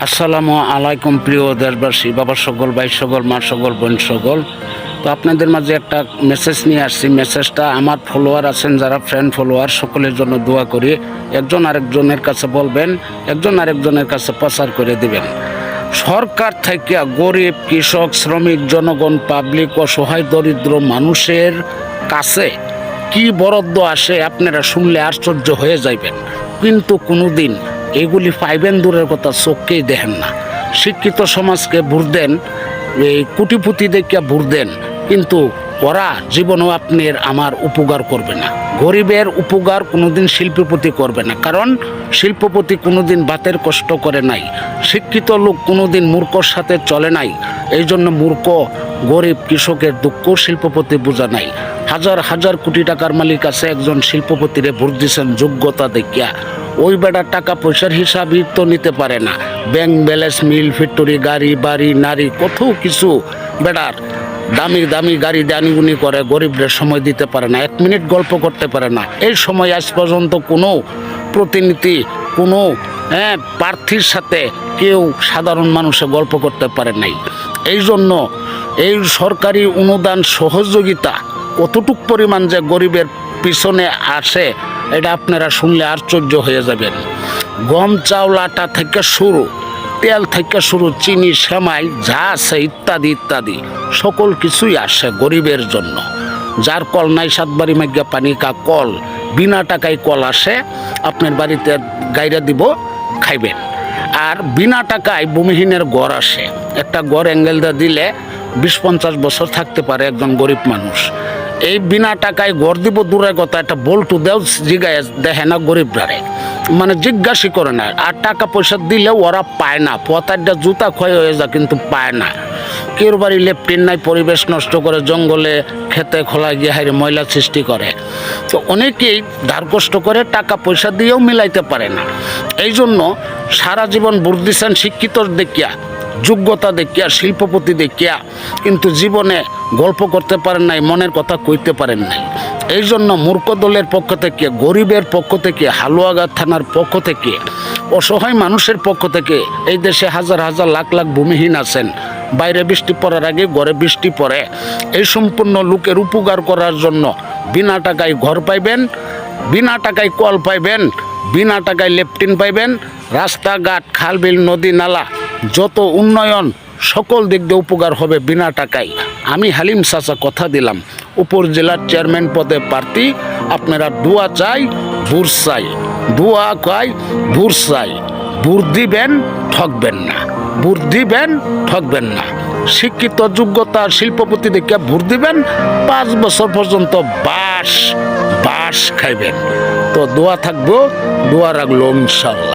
আসসালামু আলাইকুম প্রিয় দেশবাসী, বাবা সকল, ভাই সকল, মা সকল, বোন সকল। তো আপনাদের মাঝে একটা মেসেজ নিয়ে আসছি। মেসেজটা আমার ফলোয়ার আছেন যারা ফ্রেন্ড ফলোয়ার সকলের জন্য দোয়া করি। একজন আরেকজনের কাছে বলবেন, একজন আরেকজনের কাছে প্রচার করে দিবেন। সরকার থেকে গরিব, কৃষক, শ্রমিক, জনগণ, পাবলিক, অসহায় দরিদ্র মানুষের কাছে কি বরাদ্দ আসে আপনারা শুনলে আশ্চর্য হয়ে যাইবেন, কিন্তু কোনোদিন এগুলি পাইবেন দূরের কথা, চোখকেই দেখেন না। শিক্ষিত সমাজকে ভোট দেন, এই কোটিপতি দেখিয়া ভোট দেন, কিন্তু ওরা জীবনেও আপনার আমার উপকার করবে না। গরিবের উপকার কোনোদিন শিল্পপতি করবে না, কারণ শিল্পপতি কোনোদিন ভাতের কষ্ট করে নাই। শিক্ষিত লোক কোনোদিন মূর্খর সাথে চলে নাই। এই জন্য মূর্খ, গরিব, কৃষকের দুঃখ শিল্পপতি বোঝা নাই। হাজার হাজার কোটি টাকার মালিক আছে, একজন শিল্পপতিরে ভোট দিয়েছেন যোগ্যতা দেখিয়া। ওই বেটার টাকা পয়সার হিসাবই তো নিতে পারে না। ব্যাংক ব্যালেন্স, মিল, ফ্যাক্টরি, গাড়ি বাড়ি, নারী, কত কিছু বেটার। দামি দামি গাড়ি দানিগুনি করে, গরিবদের সময় দিতে পারে না, 1 মিনিট গল্প করতে পারে না। এই সময় আজ পর্যন্ত কোনো প্রতিনিধি, কোনো প্রার্থীর সাথে কেউ সাধারণ মানুষে গল্প করতে পারে নাই। এই জন্য এই সরকারি অনুদান সহযোগিতা কতটুক পরিমাণ যে গরিবের পিছনে আসে, এটা আপনারা শুনলে আশ্চর্য হয়ে যাবেন। গম, চাউল, আটা থেকে শুরু, তেল থেকে শুরু, চিনি, সেমাই যা আছে ইত্যাদি ইত্যাদি সকল কিছুই আসে গরিবের জন্য। যার কল নাই, সাতবাড়ি মেঘা পানি কা কল, বিনা টাকায় কল আসে, আপনার বাড়িতে গাইরা দিব, খাইবেন। আর বিনা টাকায় ভূমিহীনের ঘর আসে। একটা ঘর অ্যাঙ্গেলটা দিলে 20-50 বছর থাকতে পারে একজন গরিব মানুষ। এই বিনা টাকায় ঘর দিব দূরের কথা, একটা বল্টু দেও জিগায় দেখে না গরিবরারে, মানে জিজ্ঞাসা করে না। আর টাকা পয়সা দিলেও ওরা পায় না, পতারটা জুতা ক্ষয় হয়ে যায় কিন্তু পায় না। কেউ বাড়ি লেফটিন নাই, পরিবেশ নষ্ট করে, জঙ্গলে খেতে খোলা গিয়ে হাইরে ময়লা সৃষ্টি করে। তো অনেকেই ধার কষ্ট করে টাকা পয়সা দিয়েও মিলাইতে পারে না। এই জন্য সারা জীবন ভোট দিচ্ছেন শিক্ষিত দেখিয়া, যোগ্যতা দেখিয়া, শিল্পপতি দেখিয়া, কিন্তু জীবনে গল্প করতে পারেন নাই, মনের কথা কইতে পারেন নাই। এই জন্য মূর্খ দলের পক্ষ থেকে, গরিবের পক্ষ থেকে, হালুয়াঘাট থানার পক্ষ থেকে, অসহায় মানুষের পক্ষ থেকে, এই দেশে হাজার হাজার লাখ লাখ ভূমিহীন আছেন। বাইরে বৃষ্টি পড়ার আগে ঘরে বৃষ্টি পড়ে। এই সম্পূর্ণ লোকের উপকার করার জন্য বিনা টাকায় ঘর পাইবেন, বিনা টাকায় কল পাইবেন, বিনা টাকায় লেফটিন পাইবেন, রাস্তাঘাট, খাল বিল, নদী নালা, যত উন্নয়ন সকল দিক দিয়ে উপকার হবে বিনা টাকায়। আমি হালিম চাচা কথা দিলাম, উপজেলার চেয়ারম্যান পদে প্রার্থী। আপনারা দোয়া চাই, ভোট চাই, দোয়া চাই, ভোট চাই। ভোট দিবেন, ঠকবেন না, ভোট দিবেন, ঠকবেন না। শিক্ষিত, যোগ্যতা, শিল্পপতি দেখে ভোট দিবেন, 5 বছর পর্যন্ত বাস খাইবেন। তো দোয়া থাকবো, দোয়া রাখলো ইনশাল্লাহ।